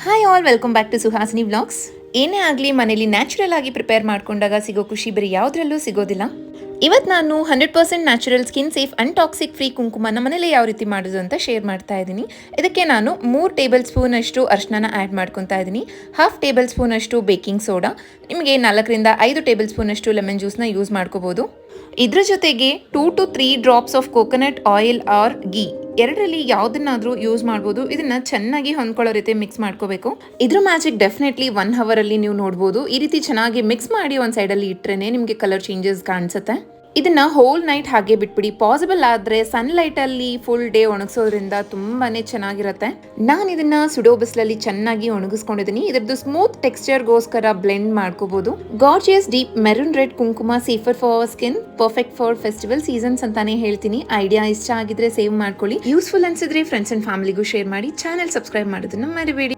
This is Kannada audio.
Hi all, welcome back to Suhasini vlogs. ಏನೇ ಆಗಲಿ ಮನೇಲಿ ನ್ಯಾಚುರಲ್ ಆಗಿ ಪ್ರಿಪೇರ್ ಮಾಡ್ಕೊಂಡಾಗ ಸಿಗೋ ಖುಷಿ ಬೇರೆ ಯಾವುದ್ರಲ್ಲೂ ಸಿಗೋದಿಲ್ಲ. ಇವತ್ತು ನಾನು 100% natural skin safe and toxic free ಕುಂಕುಮನ ಮನೇಲಿ ಯಾವ ರೀತಿ ಮಾಡೋದು ಅಂತ ಶೇರ್ ಮಾಡ್ತಾ ಇದ್ದೀನಿ. ಇದಕ್ಕೆ ನಾನು 3 ಟೇಬಲ್ ಸ್ಪೂನ್ ಅಷ್ಟು ಅರಿಶಿನ ಆ್ಯಡ್ ಮಾಡ್ಕೊತಾ ಇದ್ದೀನಿ. 1/2 ಟೇಬಲ್ ಸ್ಪೂನ್ ಅಷ್ಟು ಬೇಕಿಂಗ್ ಸೋಡಾ, ನಿಮಗೆ 4 ರಿಂದ 5 ಟೇಬಲ್ ಸ್ಪೂನ್ ಅಷ್ಟು ಲೆಮನ್ ಜ್ಯೂಸ್ನ ಯೂಸ್ ಮಾಡ್ಕೋಬಹುದು. ಇದ್ರ ಜೊತೆಗೆ 2 to 3 drops of coconut oil or ghee, ಎರಡರಲ್ಲಿ ಯಾವುದನ್ನಾದ್ರೂ ಯೂಸ್ ಮಾಡ್ಬೋದು. ಇದನ್ನ ಚೆನ್ನಾಗಿ ಹೊಂದ್ಕೊಳ್ಳೋ ರೀತಿ ಮಿಕ್ಸ್ ಮಾಡ್ಕೋಬೇಕು. ಇದ್ರ ಮ್ಯಾಜಿಕ್ ಡೆಫಿನೆಟ್ಲಿ 1 hour ಅಲ್ಲಿ ನೀವು ನೋಡ್ಬೋದು. ಈ ರೀತಿ ಚೆನ್ನಾಗಿ ಮಿಕ್ಸ್ ಮಾಡಿ ಒಂದು ಸೈಡಲ್ಲಿ ಇಟ್ಟರೆ ನಿಮಗೆ ಕಲರ್ ಚೇಂಜಸ್ ಕಾಣಿಸುತ್ತೆ. ಇದನ್ನ ಹೋಲ್ ನೈಟ್ ಹಾಗೆ ಬಿಟ್ಬಿಡಿ. ಪಾಸಿಬಲ್ ಆದರೆ ಸನ್ಲೈಟ್ ಅಲ್ಲಿ ಫುಲ್ ಡೇ ಒಣಗಿಸೋದ್ರಿಂದ ತುಂಬಾನೇ ಚೆನ್ನಾಗಿರುತ್ತೆ. ನಾನು ಇದನ್ನ ಸುಡೋ ಬಿಸಿಲಲ್ಲಿ ಚೆನ್ನಾಗಿ ಒಣಗಿಸ್ಕೊಂಡಿದ್ದೀನಿ. ಇದರದ್ದು ಸ್ಮೂತ್ ಟೆಕ್ಸ್ಚರ್ಗೋಸ್ಕರ ಬ್ಲೆಂಡ್ ಮಾಡ್ಕೋಬಹುದು. ಗಾರ್ಜಿಯಸ್ ಡೀಪ್ ಮೆರೂನ್ ರೆಡ್ ಕುಂಕುಮ, safer for our skin, perfect for festival seasons ಅಂತಾನೆ ಹೇಳ್ತೀನಿ. ಐಡಿಯಾ ಇಷ್ಟ ಆಗಿದ್ರೆ ಸೇವ್ ಮಾಡ್ಕೊಳ್ಳಿ. ಯೂಸ್ಫುಲ್ ಅನ್ಸಿದ್ರೆ ಫ್ರೆಂಡ್ಸ್ ಅಂಡ್ ಫ್ಯಾಮಿಲಿಗೂ ಶೇರ್ ಮಾಡಿ. ಚಾನೆಲ್ ಸಬ್ಸ್ಕ್ರೈಬ್ ಮಾಡೋದನ್ನ ಮರಿಬೇಡಿ.